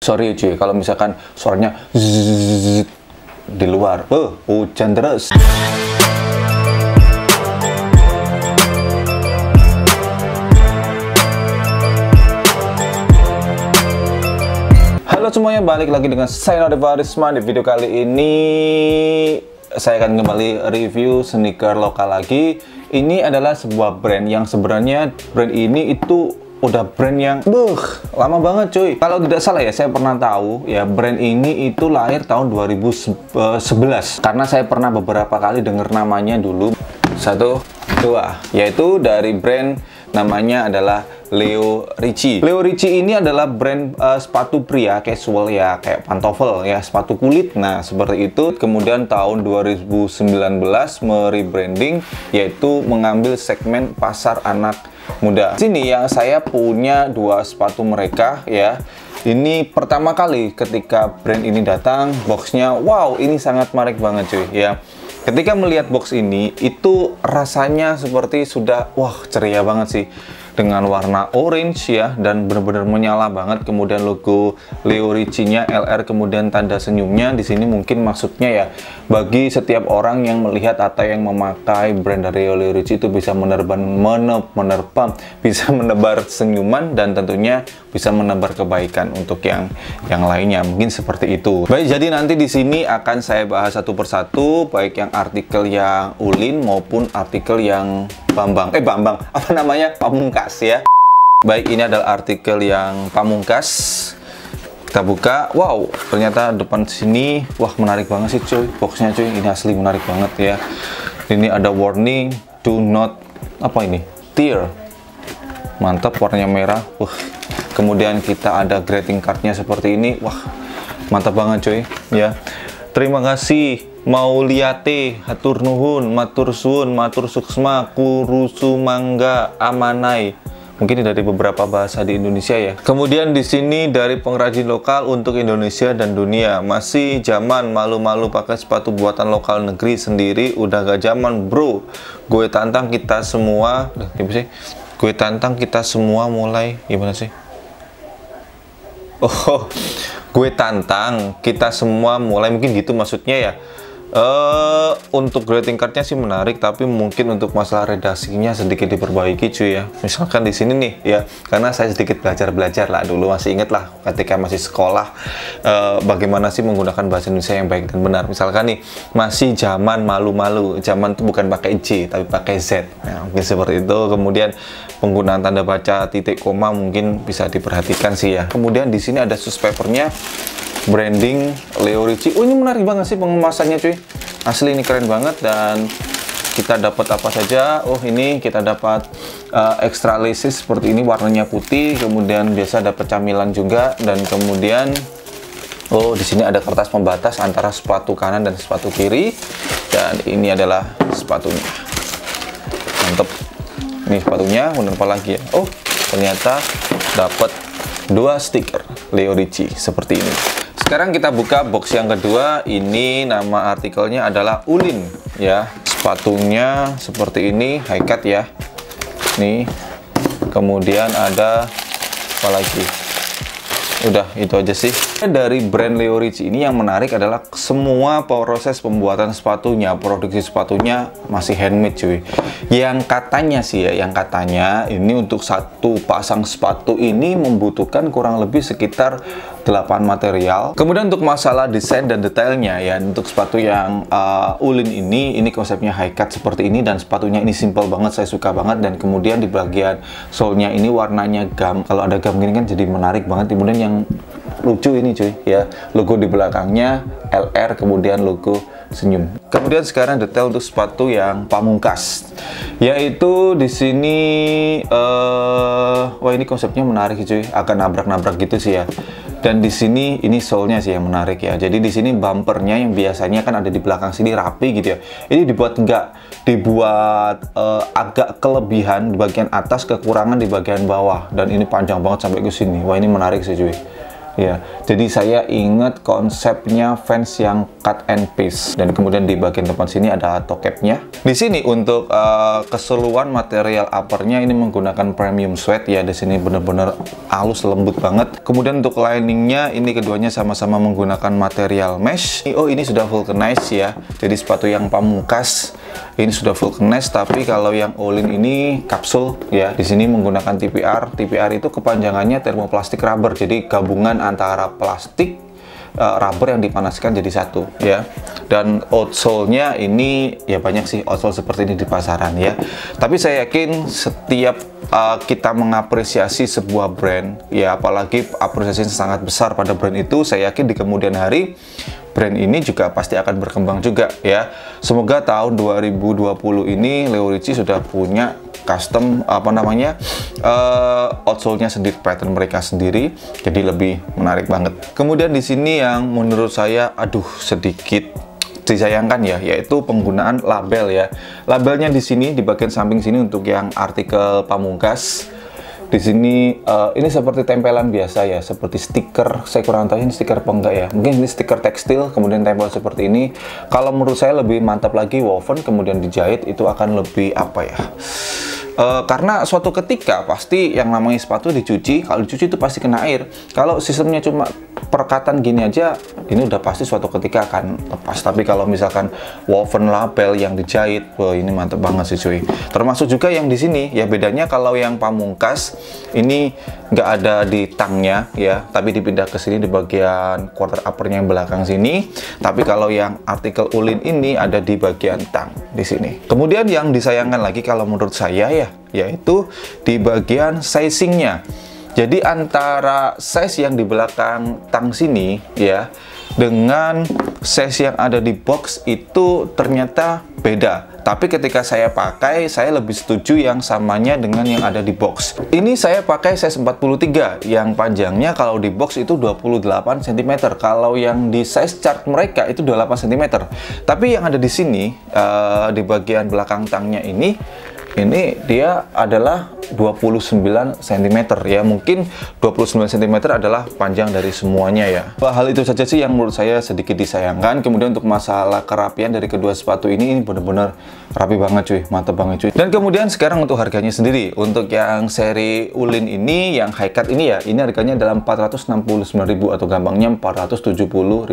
Sorry cuy, kalau misalkan suaranya zzz di luar. Hujan terus. Halo semuanya, balik lagi dengan saya Node Varisma. Di video kali ini saya akan kembali review sneaker lokal lagi. Ini adalah sebuah brand yang sebenarnya brand ini itu udah brand yang lama banget cuy. Kalau tidak salah ya, saya pernah tahu ya brand ini itu lahir tahun 2011. Karena saya pernah beberapa kali dengar namanya dulu. Satu, dua, yaitu dari brand namanya adalah Leo Ricci. Leo Ricci ini adalah brand sepatu pria casual ya, kayak pantofel ya, sepatu kulit. Nah, seperti itu. Kemudian tahun 2019 merebranding, yaitu mengambil segmen pasar anak muda. Sini yang saya punya dua sepatu mereka ya. Ini pertama kali ketika brand ini datang, boxnya wow, ini sangat menarik banget cuy ya. Ketika melihat box ini, itu rasanya seperti sudah, wah ceria banget sih. Dengan warna orange ya, dan benar-benar menyala banget. Kemudian logo Leo Ricci-nya LR, kemudian tanda senyumnya. Di sini mungkin maksudnya ya, bagi setiap orang yang melihat atau yang memakai brand dari Leo Ricci itu bisa bisa menebar senyuman, dan tentunya bisa menebar kebaikan untuk yang lainnya. Mungkin seperti itu. Baik, jadi nanti di sini akan saya bahas satu persatu, baik yang artikel yang Ulin maupun artikel yang Pamungkas ya. Baik, ini adalah artikel yang Pamungkas. Kita buka. Wow, ternyata depan sini wah menarik banget sih cuy. Boxnya cuy, ini asli menarik banget ya. Ini ada warning, do not tear. Mantap, warnanya merah. Kemudian kita ada greeting cardnya seperti ini. Wah, mantap banget cuy ya. Terima kasih Mauliate, hatur nuhun, matur suwun, matur suksma, kurusu mangga, amanai. Mungkin dari beberapa bahasa di Indonesia ya. Kemudian di sini dari pengrajin lokal untuk Indonesia dan dunia. Masih zaman malu-malu pakai sepatu buatan lokal negeri sendiri, udah gak zaman bro. Gue tantang kita semua. Gue tantang kita semua mulai gimana sih? Gue tantang kita semua mulai, mungkin gitu maksudnya ya. Untuk greeting cardnya sih menarik, tapi mungkin untuk masalah redaksinya sedikit diperbaiki cuy ya. Misalkan di sini nih ya, karena saya sedikit belajar lah dulu, masih inget lah ketika masih sekolah bagaimana sih menggunakan bahasa Indonesia yang baik dan benar. Misalkan nih, masih zaman malu-malu, zaman itu bukan pakai J tapi pakai Z ya, mungkin seperti itu. Kemudian penggunaan tanda baca titik koma mungkin bisa diperhatikan sih ya. Kemudian di sini ada sus papernya, branding Leo Ricci. Ini menarik banget sih pengemasannya cuy. Asli ini keren banget. Dan kita dapat apa saja? Ini kita dapat extra laces seperti ini, warnanya putih. Kemudian biasa dapat camilan juga. Dan kemudian di sini ada kertas pembatas antara sepatu kanan dan sepatu kiri. Dan ini adalah sepatunya. Mantep. Ini sepatunya. Kemudian apa lagi ya? Ternyata dapat dua stiker Leo Ricci seperti ini. Sekarang kita buka box yang kedua. Ini nama artikelnya adalah Ulin ya. Sepatunya seperti ini, high cut ya. Nih. Kemudian ada apa lagi? Udah, itu aja sih. Dari brand Leo Ricci ini yang menarik adalah semua proses pembuatan sepatunya, produksi sepatunya masih handmade cuy. Yang katanya sih ya, ini untuk satu pasang sepatu ini membutuhkan kurang lebih sekitar 8 material. Kemudian untuk masalah desain dan detailnya ya, untuk sepatu yang Ulin ini konsepnya high cut seperti ini, dan sepatunya ini simple banget, saya suka banget. Dan kemudian di bagian sole-nya ini warnanya gam. Kalau ada gam gini kan jadi menarik banget. Kemudian yang lucu ini cuy ya, logo di belakangnya LR, kemudian logo senyum. Kemudian sekarang detail untuk sepatu yang Pamungkas, yaitu di sini wah ini konsepnya menarik cuy, agak nabrak-nabrak gitu sih ya. Dan di sini ini sole-nya sih yang menarik ya. Jadi di sini bumpernya yang biasanya kan ada di belakang sini rapi gitu ya. Ini dibuat agak kelebihan di bagian atas, kekurangan di bagian bawah. Dan ini panjang banget sampai ke sini. Wah, ini menarik sih cuy. ya. Jadi saya ingat konsepnya Vans yang cut and paste, dan kemudian di bagian depan sini ada toe capnya. Di sini untuk keseluruhan material uppernya ini menggunakan premium suede ya. Di sini benar-benar halus lembut banget. Kemudian untuk liningnya ini keduanya sama-sama menggunakan material mesh. Oh, ini sudah vulcanized ya. Jadi sepatu yang pamungkas ini sudah vulcanized, tapi kalau yang all-in ini kapsul ya. Di sini menggunakan TPR. TPR itu kepanjangannya thermoplastic rubber. Jadi gabungan antara plastik rubber yang dipanaskan jadi satu ya. Dan outsole-nya ini ya banyak sih outsole seperti ini di pasaran ya. Tapi saya yakin setiap kita mengapresiasi sebuah brand ya, apalagi apresiasi yang sangat besar pada brand itu, saya yakin di kemudian hari brand ini juga pasti akan berkembang juga ya. Semoga tahun 2020 ini Leo Ritchie sudah punya custom outsole-nya sendiri, pattern mereka sendiri, jadi lebih menarik banget. Kemudian di sini yang menurut saya sedikit disayangkan ya, yaitu penggunaan label ya. Labelnya di sini di bagian samping sini untuk yang artikel pamungkas. Di sini ini seperti tempelan biasa ya, seperti stiker. Saya kurang tahu ini stiker apa enggak ya. Mungkin ini stiker tekstil kemudian tempel seperti ini. Kalau menurut saya lebih mantap lagi woven kemudian dijahit, itu akan lebih karena suatu ketika pasti yang namanya sepatu dicuci, kalau dicuci itu pasti kena air. Kalau sistemnya cuma perekatan gini aja, ini udah pasti suatu ketika akan lepas. Tapi kalau misalkan woven label yang dijahit, wah ini mantep banget sih cuy. Termasuk juga yang di sini ya, bedanya kalau yang pamungkas ini nggak ada di tangnya ya, tapi dipindah ke sini di bagian quarter uppernya yang belakang sini. Tapi kalau yang artikel ulin ini ada di bagian tang di sini. Kemudian yang disayangkan lagi kalau menurut saya ya, yaitu di bagian sizingnya. Jadi antara size yang di belakang tang sini ya dengan size yang ada di box itu ternyata beda. Tapi ketika saya pakai, saya lebih setuju yang samanya dengan yang ada di box. Ini saya pakai size 43, yang panjangnya kalau di box itu 28 cm. Kalau yang di size chart mereka itu 28 cm. Tapi yang ada di sini, di bagian belakang tangnya ini dia adalah 29 cm ya. Mungkin 29 cm adalah panjang dari semuanya ya. Hal itu saja sih yang menurut saya sedikit disayangkan. Kemudian untuk masalah kerapian dari kedua sepatu ini benar-benar rapi banget cuy, mantap banget cuy. Dan kemudian sekarang untuk harganya sendiri. Untuk yang seri ulin ini, yang high cut ini ya, ini harganya dalam 469.000 atau gampangnya 470.000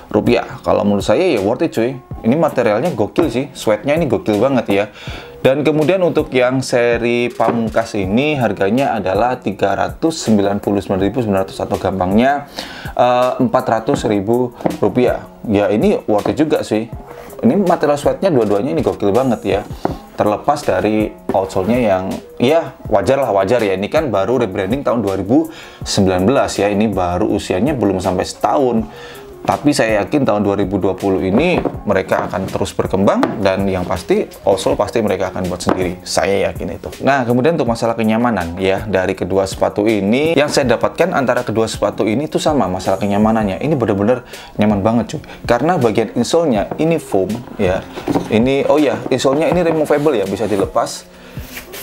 rupiah. Kalau menurut saya ya worth it cuy. Ini materialnya gokil sih, suede-nya ini gokil banget ya. Dan kemudian untuk yang seri pamungkas ini harganya adalah 399.900 atau gampangnya 400.000 rupiah. Ya ini worth it juga sih. Ini material suede-nya dua-duanya ini gokil banget ya. Terlepas dari outsole-nya yang ya wajar ya. Ini kan baru rebranding tahun 2019 ya. Ini baru usianya belum sampai setahun. Tapi saya yakin tahun 2020 ini mereka akan terus berkembang, dan yang pasti outsole pasti mereka akan buat sendiri. Saya yakin itu. Nah, kemudian untuk masalah kenyamanan ya, dari kedua sepatu ini yang saya dapatkan antara kedua sepatu ini itu sama masalah kenyamanannya. Ini benar-benar nyaman banget cuy. Karena bagian insole-nya ini foam ya. Ini insole-nya ini removable ya, bisa dilepas.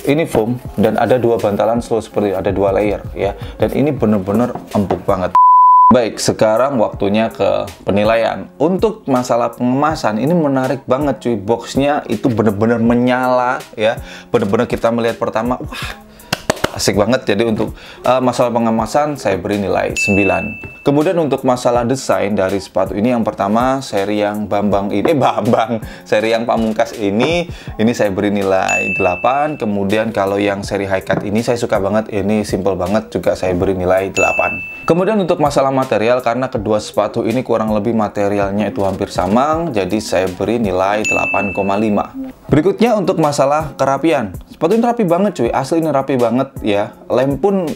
Ini foam dan ada dua bantalan sole seperti ada dua layer ya. Dan ini benar-benar empuk banget. Baik, sekarang waktunya ke penilaian. Untuk masalah pengemasan, ini menarik banget cuy. Boxnya itu bener-bener menyala ya. Bener-bener kita melihat pertama, wah asik banget. Jadi untuk masalah pengemasan, saya beri nilai 9. Kemudian untuk masalah desain dari sepatu ini, yang pertama seri yang seri yang pamungkas ini saya beri nilai 8. Kemudian kalau yang seri high cut ini saya suka banget, ini simple banget juga, saya beri nilai 8. Kemudian untuk masalah material, karena kedua sepatu ini kurang lebih materialnya itu hampir sama, jadi saya beri nilai 8,5. Berikutnya untuk masalah kerapian, sepatu ini rapi banget cuy, asli ini rapi banget ya. Lem pun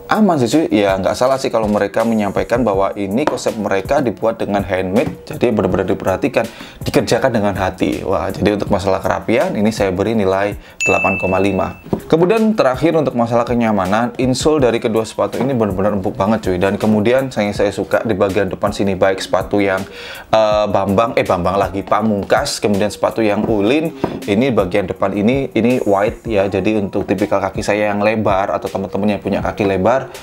aman sih cuy, ya nggak salah sih kalau mereka menyampaikan bahwa ini konsep mereka dibuat dengan handmade, jadi benar-benar diperhatikan, dikerjakan dengan hati. Wah, jadi untuk masalah kerapian ini saya beri nilai 8,5. Kemudian terakhir untuk masalah kenyamanan, insole dari kedua sepatu ini benar-benar empuk banget cuy. Dan kemudian saya suka di bagian depan sini, baik sepatu yang pamungkas, kemudian sepatu yang ulin, ini bagian depan ini white ya. Jadi untuk tipikal kaki saya yang lebar atau teman-teman yang punya kaki lebar,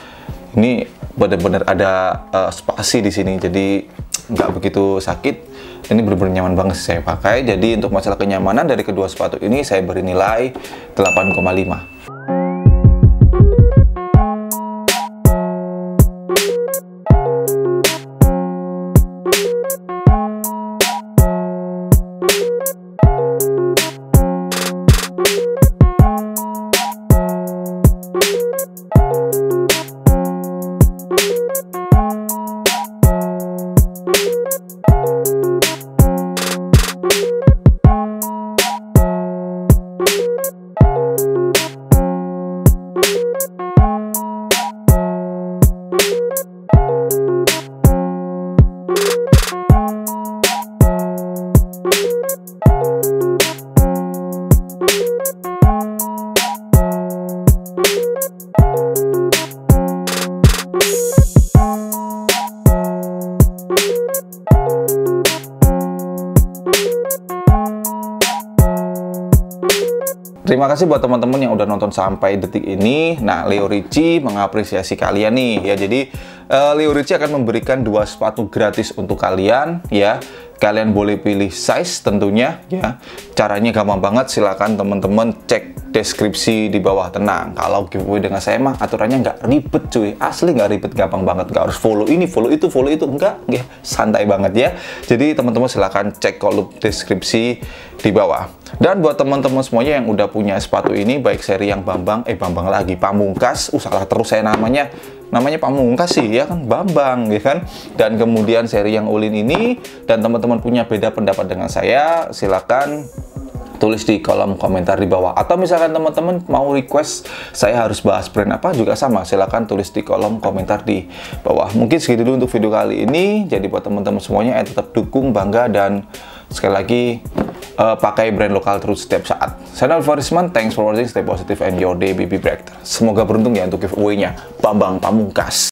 ini benar-benar ada spasi di sini, jadi nggak begitu sakit. Ini benar-benar nyaman banget sih saya pakai. Jadi untuk masalah kenyamanan dari kedua sepatu ini saya beri nilai 8,5. Terima kasih buat teman-teman yang udah nonton sampai detik ini. Nah, Leo Ricci mengapresiasi kalian nih ya. Jadi Leo Ricci akan memberikan 2 sepatu gratis untuk kalian ya. Kalian boleh pilih size tentunya ya. Caranya gampang banget, silakan teman-teman cek deskripsi di bawah. Tenang, kalau giveaway dengan saya mah aturannya nggak ribet cuy. Asli nggak ribet, gampang banget. Nggak harus follow ini, follow itu, enggak ya. Santai banget ya. Jadi teman-teman silakan cek kolom deskripsi di bawah. Dan buat teman-teman semuanya yang udah punya sepatu ini, baik seri yang Bambang lagi, Pamungkas, salah terus saya namanya Pamungkas sih ya kan, Bambang ya kan. Dan kemudian seri yang Ulin ini, dan teman-teman punya beda pendapat dengan saya, silakan tulis di kolom komentar di bawah. Atau misalkan teman-teman mau request saya harus bahas brand apa juga sama, silakan tulis di kolom komentar di bawah. Mungkin segitu dulu untuk video kali ini. Jadi buat teman-teman semuanya tetap dukung, bangga, dan sekali lagi pakai brand lokal terus setiap saat. Saya Nabil Farisman, thanks for watching, stay positive and your day be brighter. Semoga beruntung ya untuk giveaway-nya Bambang Pamungkas.